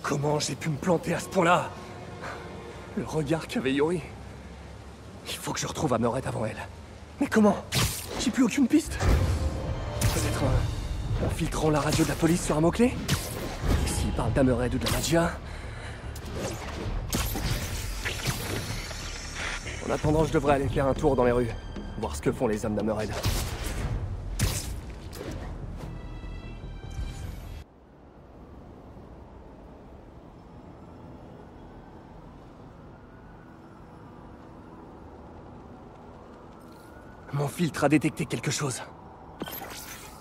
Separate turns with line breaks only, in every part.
Comment j'ai pu me planter à ce point-là? Le regard qu'avait Yori. Il faut que je retrouve Hammerhead avant elle. Mais comment? J'ai plus aucune piste. Peut-être en filtrant la radio de la police sur un mot-clé? Et s'il parle d'Hammerhead ou de la Magia? En attendant, je devrais aller faire un tour dans les rues. Voir ce que font les hommes d'Hammerhead. Mon filtre a détecté quelque chose.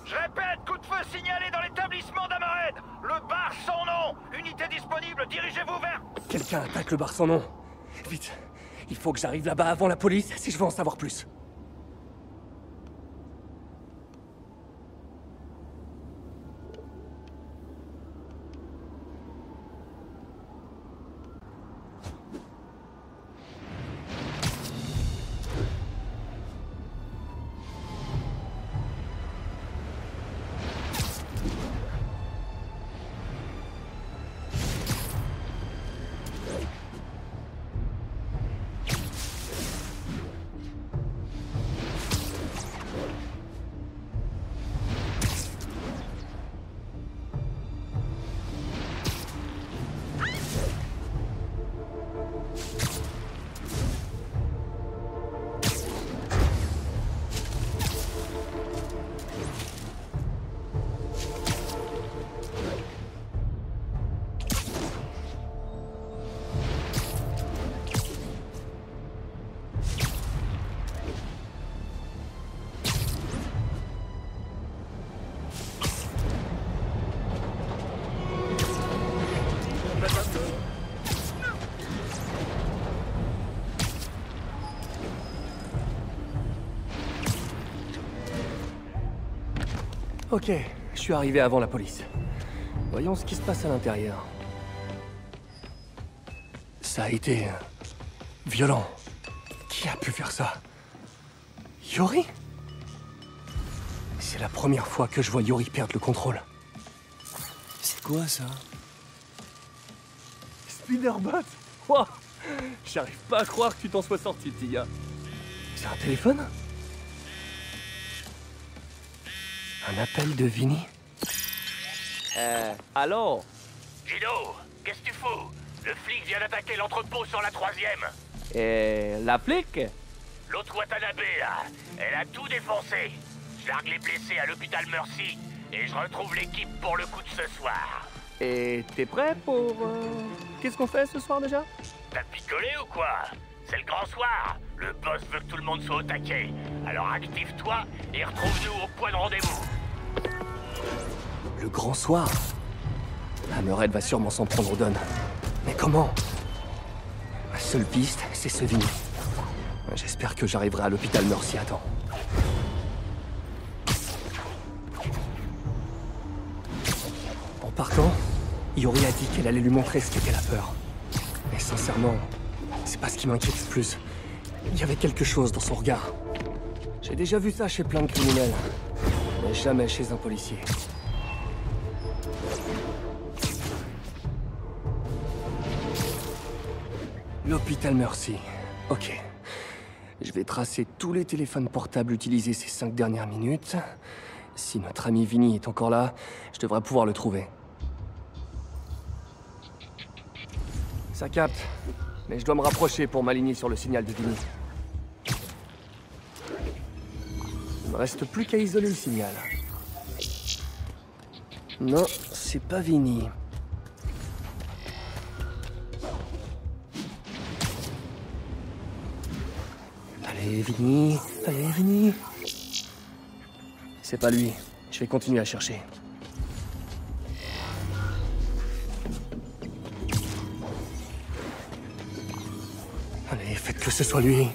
Je répète, coup de feu signalé dans l'établissement d'Hammerhead. Le bar sans nom. Unité disponible, dirigez-vous vers...
Quelqu'un attaque le bar sans nom. Vite, il faut que j'arrive là-bas avant la police si je veux en savoir plus. Ok, je suis arrivé avant la police. Voyons ce qui se passe à l'intérieur. Ça a été... violent. Qui a pu faire ça? Yori? C'est la première fois que je vois Yori perdre le contrôle.
C'est quoi ça?
Spiderbot? Wow. J'arrive pas à croire que tu t'en sois sorti, petit gars. C'est un téléphone? Un appel de Vinny?
Allô?
Guido, qu'est-ce que tu fous? Le flic vient d'attaquer l'entrepôt sur la 3e.
La flic?
L'autre Watanabe, là, elle a tout défoncé. Je largue les blessés à l'hôpital Mercy et je retrouve l'équipe pour le coup de ce soir.
Et t'es prêt pour... Qu'est-ce qu'on fait ce soir déjà?
T'as picolé ou quoi? C'est le grand soir. Le boss veut que tout le monde soit au taquet. Alors active-toi et retrouve-nous au point de rendez-vous.
Le grand soir? Hammerhead va sûrement s'en prendre aux Don. Mais comment? Ma seule piste, c'est ce Vinny. J'espère que j'arriverai à l'hôpital Mercy à temps. En partant, Yori a dit qu'elle allait lui montrer ce qu'était la peur. Mais sincèrement, c'est pas ce qui m'inquiète le plus. Il y avait quelque chose dans son regard. J'ai déjà vu ça chez plein de criminels, mais jamais chez un policier. L'hôpital Mercy. Ok. Je vais tracer tous les téléphones portables utilisés ces 5 dernières minutes. Si notre ami Vinny est encore là, je devrais pouvoir le trouver. Ça capte, mais je dois me rapprocher pour m'aligner sur le signal de Vinny. Il me reste plus qu'à isoler le signal. Non, c'est pas Vinny. Allez, Vinny. Allez, Vinny. C'est pas lui. Je vais continuer à chercher. Allez, faites que ce soit lui.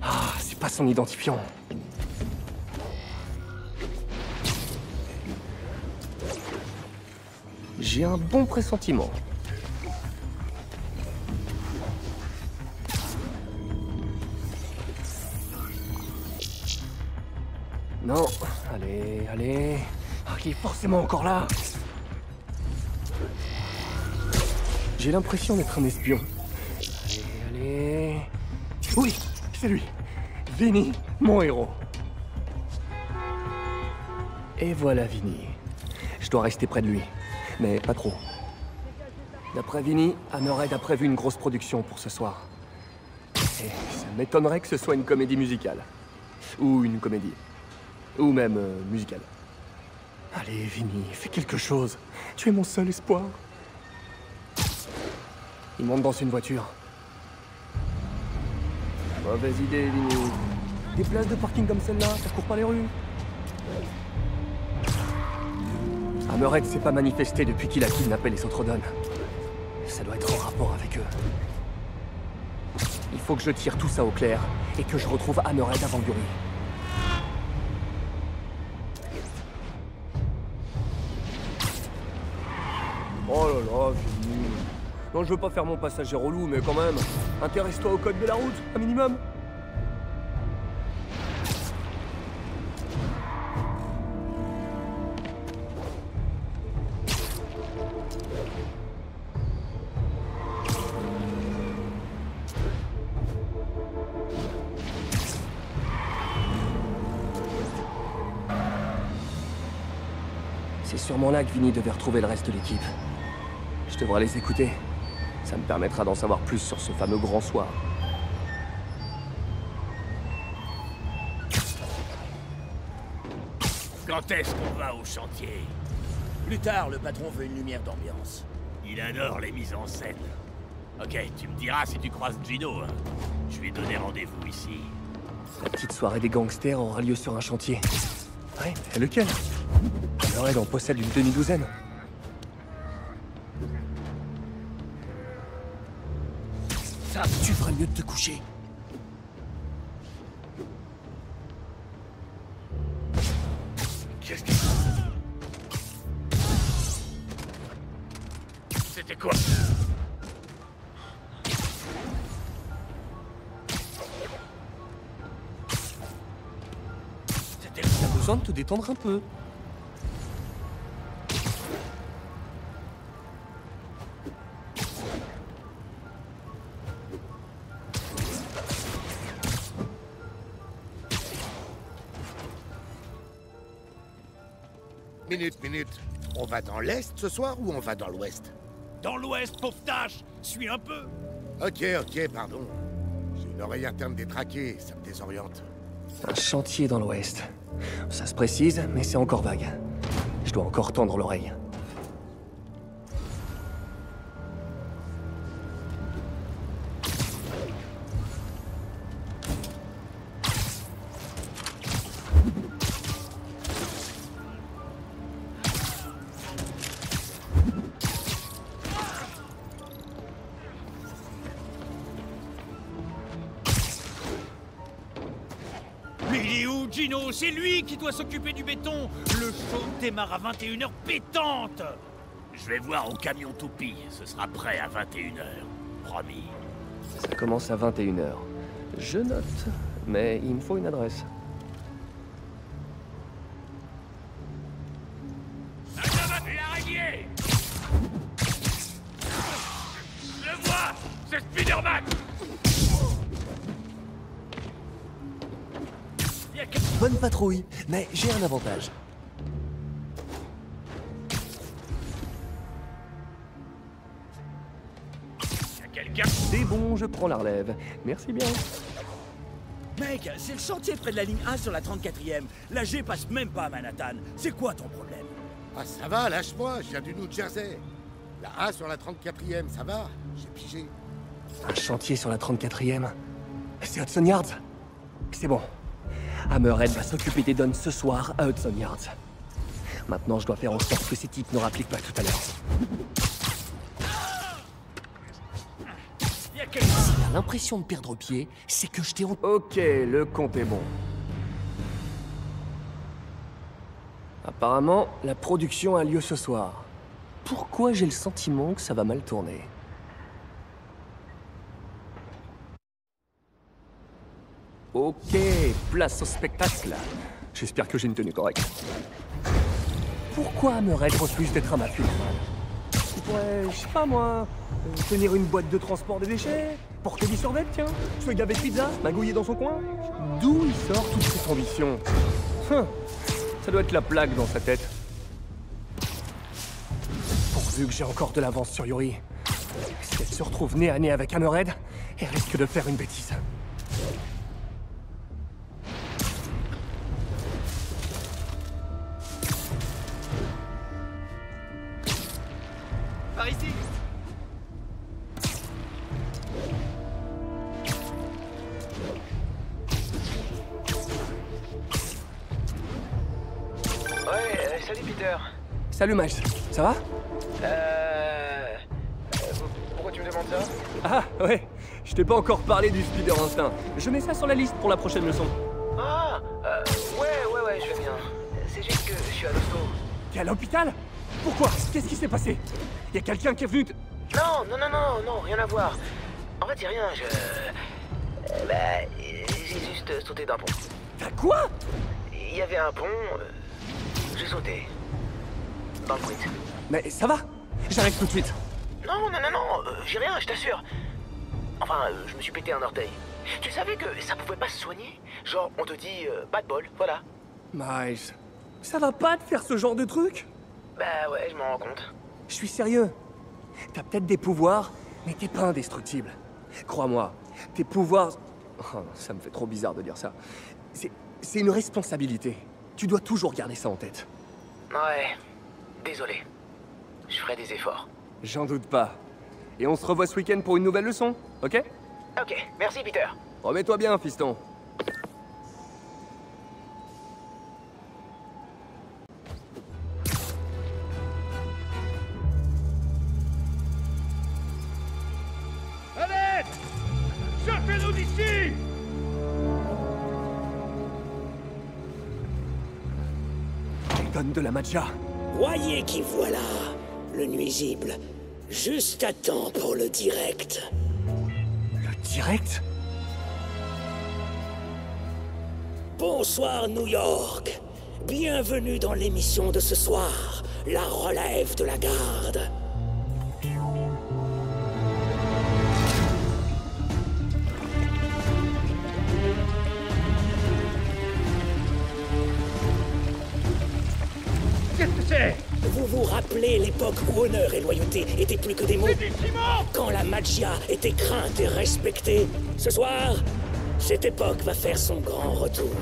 Ah, c'est pas son identifiant. J'ai un bon pressentiment. Non, allez, allez. Ah, il est forcément encore là. J'ai l'impression d'être un espion. Allez, allez... Oui, c'est lui. Vinny, mon héros. Et voilà Vinny. Je dois rester près de lui, mais pas trop. D'après Vinny, Hammerhead a prévu une grosse production pour ce soir. Et ça m'étonnerait que ce soit une comédie musicale. Ou une comédie. Ou même musicale. Allez, Vinny, fais quelque chose. Tu es mon seul espoir. Il monte dans une voiture. Mauvaise idée, Vinny. Des places de parking comme celle-là, ça court pas les rues. Hammerhead s'est pas manifesté depuis qu'il a kidnappé les Autres-Donnes. Ça doit être en rapport avec eux. Il faut que je tire tout ça au clair et que je retrouve Hammerhead avant Yuri. Oh là là, Vinny. Non, je veux pas faire mon passager relou, mais quand même, intéresse-toi au code de la route, un minimum. C'est sûrement là que Vinny devait retrouver le reste de l'équipe. Je devrais les écouter. Ça me permettra d'en savoir plus sur ce fameux grand soir.
Quand est-ce qu'on va au chantier?
Plus tard, le patron veut une lumière d'ambiance.
Il adore les mises en scène. Ok, tu me diras si tu croises Gino. Hein. Je lui ai donné rendez-vous ici.
La petite soirée des gangsters aura lieu sur un chantier. Ouais, et lequel? Hammerhead en possède une demi-douzaine.
Ça, tu ferais mieux de te coucher.
Qu'est-ce que... C'était quoi?
T'as besoin de te détendre un peu.
Minute. On va dans l'Est ce soir ou on va dans l'Ouest?
Dans l'Ouest, pauvre tâche. Suis un peu.
Ok, pardon. J'ai une oreille interne détraquée, ça me désoriente.
Un chantier dans l'Ouest. Ça se précise, mais c'est encore vague. Je dois encore tendre l'oreille.
Mais il est où, Gino? C'est lui qui doit s'occuper du béton. Le show démarre à 21h pétante.
Je vais voir au camion toupie. Ce sera prêt à 21h. Promis.
Ça commence à 21h. Je note, mais il me faut une adresse.
L'araignée! Je le vois! C'est Spider-Man!
Bonne patrouille, mais j'ai un avantage.
Y'a quelqu'un?
C'est bon, je prends la relève. Merci bien.
Mec, c'est le chantier près de la ligne 1 sur la 34e. La G passe même pas à Manhattan. C'est quoi ton problème?
Ah ça va, lâche-moi, je viens du New Jersey. La A sur la 34e, ça va? J'ai pigé.
Un chantier sur la 34e. C'est Hudson Yards. C'est bon. Hammerhead va s'occuper des Donnes ce soir à Hudson Yards. Maintenant, je dois faire en sorte que ces types ne rappliquent pas tout à l'heure.
Si t'as l'impression de perdre pied, c'est que je t'ai...
Ok, le compte est bon. Apparemment, la production a lieu ce soir. Pourquoi j'ai le sentiment que ça va mal tourner? Ok, place au spectacle. J'espère que j'ai une tenue correcte. Pourquoi Hammerhead refuse d'être un mafieux normal? Il pourrait, je sais pas moi, Tenir une boîte de transport de déchets? Porter des survêtements, tiens? Se gaver de pizza? Magouiller dans son coin? D'où il sort toute cette ambition? Ça doit être la plaque dans sa tête. Pourvu que j'ai encore de l'avance sur Yuri. Si elle se retrouve nez à nez avec Hammerhead, elle risque de faire une bêtise.
Par ici.
Ouais, salut Peter.
Salut Miles, ça va?
Pourquoi tu me demandes ça?
Ah, ouais, je t'ai pas encore parlé du Spider Instinct. Je mets ça sur la liste pour la prochaine leçon.
Ah, ouais, je vais bien. C'est juste que je suis à l'hosto.
T'es à l'hôpital? Pourquoi? Qu'est-ce qui s'est passé? Y a quelqu'un qui est venu
Non, rien à voir. En fait, y'a rien, j'ai juste sauté d'un pont.
T'as quoi?
Il y avait un pont, j'ai sauté. Dans le quid.
Mais ça va? J'arrive tout de suite.
Non, j'ai rien, je t'assure. Enfin, je me suis pété un orteil. Tu savais que ça pouvait pas se soigner? Genre, on te dit, pas de bol, voilà.
Miles, ça va pas de faire ce genre de truc?
Bah ouais, je m'en rends compte.
Je suis sérieux. T'as peut-être des pouvoirs, mais t'es pas indestructible. Crois-moi, tes pouvoirs... Oh, ça me fait trop bizarre de dire ça. C'est une responsabilité. Tu dois toujours garder ça en tête.
Ouais, désolé. Je ferai des efforts.
J'en doute pas. Et on se revoit ce week-end pour une nouvelle leçon, ok?
Ok, merci Peter.
Remets-toi bien, fiston.
Allez! Sortez-nous d'ici!
Donne de la matcha.
Voyez qui voilà, le nuisible. Juste à temps pour le direct.
Le direct?
Bonsoir New York. Bienvenue dans l'émission de ce soir, la relève de la garde.
Qu'est-ce que c'est?
Vous vous rappelez l'époque où honneur et loyauté étaient plus que des mots? Quand la magia était crainte et respectée? Ce soir, cette époque va faire son grand retour.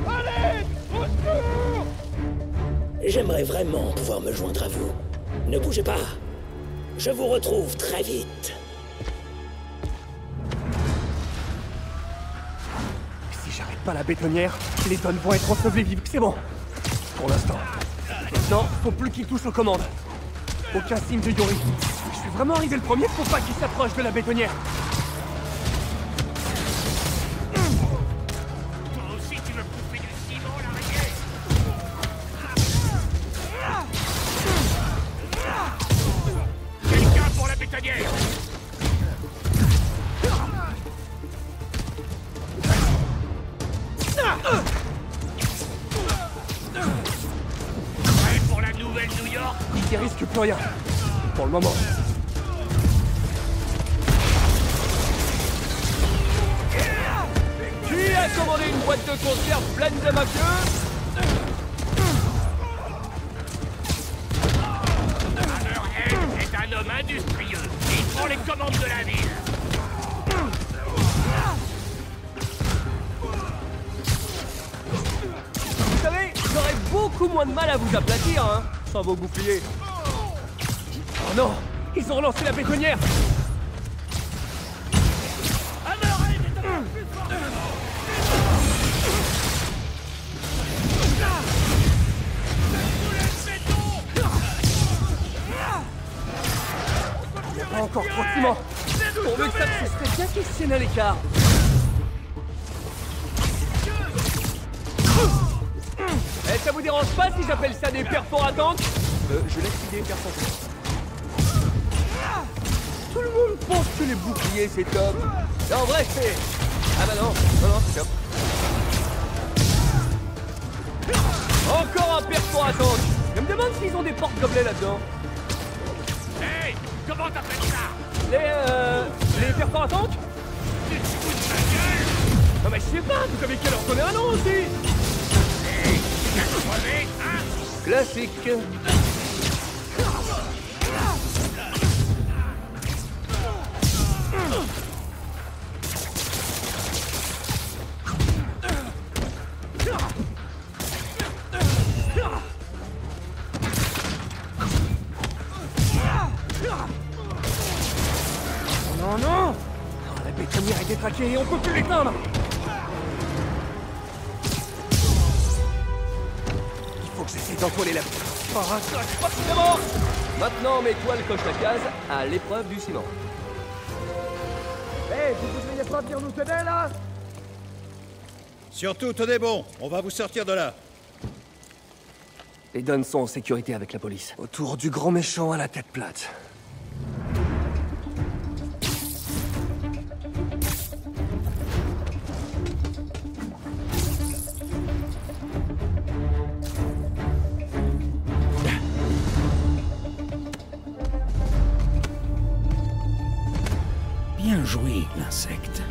Allez! Au secours!
J'aimerais vraiment pouvoir me joindre à vous. Ne bougez pas. Je vous retrouve très vite.
Si j'arrête pas la bétonnière, les tonnes vont être ensevelées vives. C'est bon. Pour l'instant. Maintenant, faut plus qu'il touche aux commandes. Aucun signe de Yuri. Je suis vraiment arrivé le premier, faut pas qu'il s'approche de la bétonnière.
Toi aussi, tu veux couper du ciment, l'araignée? Quelqu'un pour la bétonnière! Prêt pour la nouvelle New York?
Il risque plus rien. Pour le moment.
Qui a commandé une boîte de conserve pleine de mafieux?
Hammerhead est un homme industrieux. Il prend les commandes de la ville.
Vous savez, j'aurais beaucoup moins de mal à vous aplatir, hein, sans vos boucliers.
Oh non! Ils ont relancé la bétonnière! Il n'y a pas encore trop de ciment! Pourvu que ça, ce serait bien qu'ils se tiennent à l'écart!
Eh, ça vous dérange pas si j'appelle ça des perforatantes?
Je laisse l'idée faire son tour.
Tout le monde pense que les boucliers c'est top. Mais en vrai c'est... Ah bah non, c'est top. Encore un perforatanque. Je me demande s'ils ont des porte-gobelets là-dedans.
Hey! Comment t'appelles ça?
Les perforants à tank? Non mais je sais pas, vous savez quelle heure sonner un nom aussi. Classique. Non, non! Oh, la bétonnière est détraquée et on peut plus l'éteindre! Il faut que j'essaie d'encoller la... Oh, ça craque pas vraiment! Maintenant, mes toiles cochent la case à l'épreuve du ciment. Hé, vous voudriez pas venir nous aider, là?
Surtout, tenez bon, on va vous sortir de là.
Les Dons sont en sécurité avec la police. Autour du grand méchant à la tête plate.
Bien joué, l'insecte.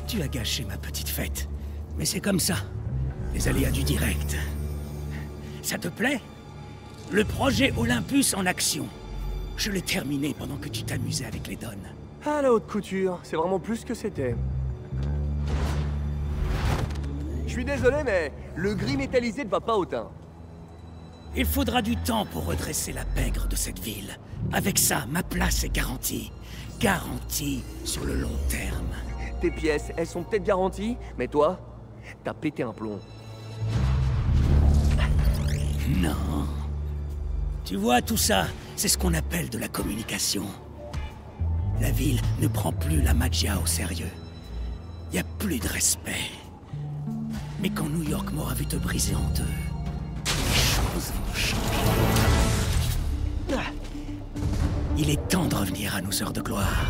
Tu as gâché ma petite fête. Mais c'est comme ça. Les aléas du direct. Ça te plaît? Le projet Olympus en action. Je l'ai terminé pendant que tu t'amusais avec les Dons.
Ah, la haute couture, c'est vraiment plus que c'était.
Je suis désolé, mais le gris métallisé ne va pas au teint.
Il faudra du temps pour redresser la pègre de cette ville. Avec ça, ma place est garantie. Garantie sur le long terme.
Tes pièces, elles sont peut-être garanties, mais toi, t'as pété un plomb.
Non. Tu vois, tout ça, c'est ce qu'on appelle de la communication. La ville ne prend plus la magia au sérieux. Y a plus de respect. Mais quand New York m'aura vu te briser en deux, les choses vont changer. Il est temps de revenir à nos heures de gloire.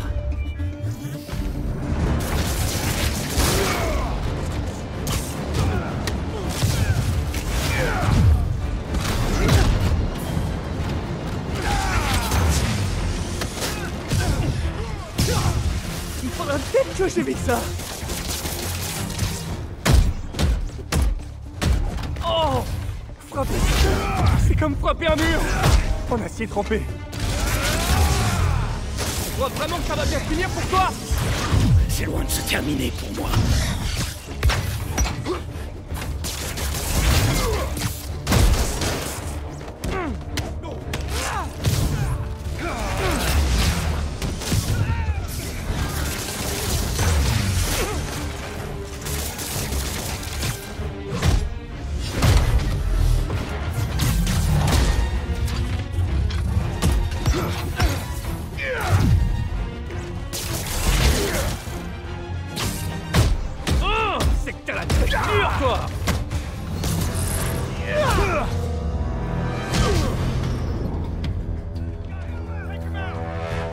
Il faudra peut-être que j'évite ça. Oh! Frapper! C'est comme frapper un mur! En acier trempé. Tu crois vraiment que ça va bien finir pour toi?
C'est loin de se terminer pour moi.
C'est que t'as la tête dure, toi!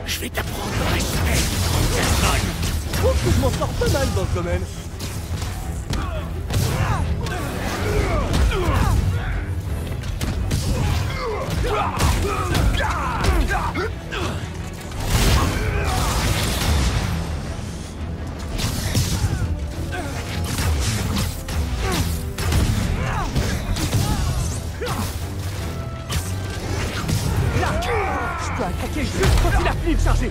Je vais t'apprendre le respect de grande personne.
Je trouve que je m'en sors pas mal dans ce domaine. Je peux attaquer juste quand il a fini de charger.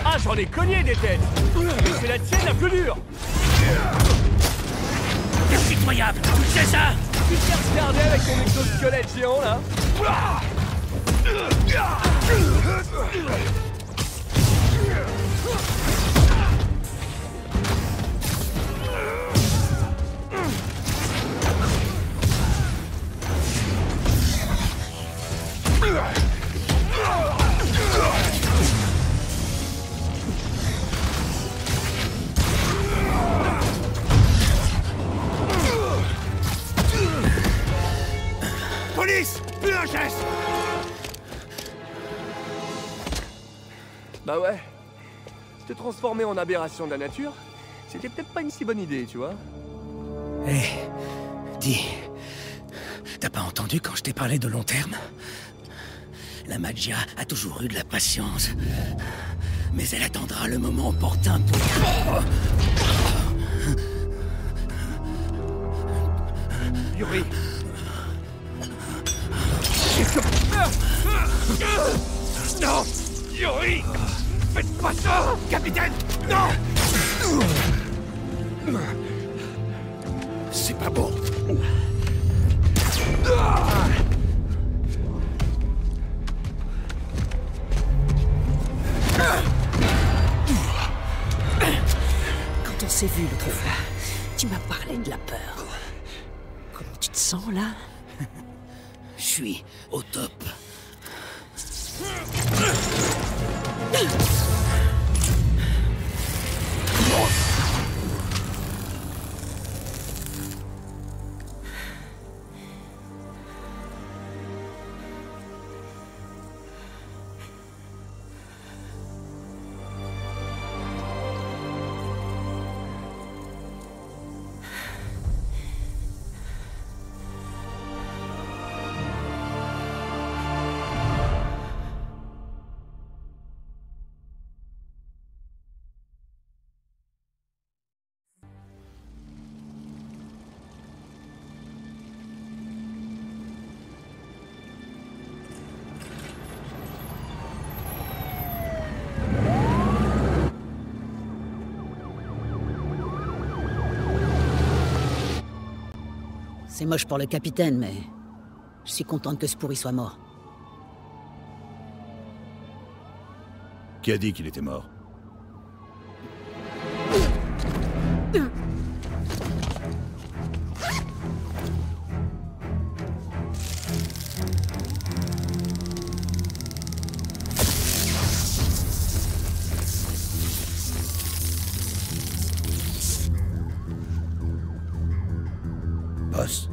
Ah, j'en ai cogné des têtes. Mais c'est la tienne la plus dure.
Impitoyable, tu sais ça?
Tu te fais regarder avec ton exosquelette géant, là?
Police! Plus un geste!
Bah ouais. Te transformer en aberration de la nature, c'était peut-être pas une si bonne idée, tu vois.
Hé, dis, t'as pas entendu quand je t'ai parlé de long terme? La Maggia a toujours eu de la patience. Mais elle attendra le moment opportun pour...
Yuri. Non! Yuri! Faites pas ça! Capitaine! Non!
C'est pas bon.
Quand on s'est vu l'autre fois, tu m'as parlé de la peur. Comment tu te sens là?
Je suis au top.
C'est moche pour le capitaine, mais... je suis contente que ce pourri soit mort.
Qui a dit qu'il était mort? Boss?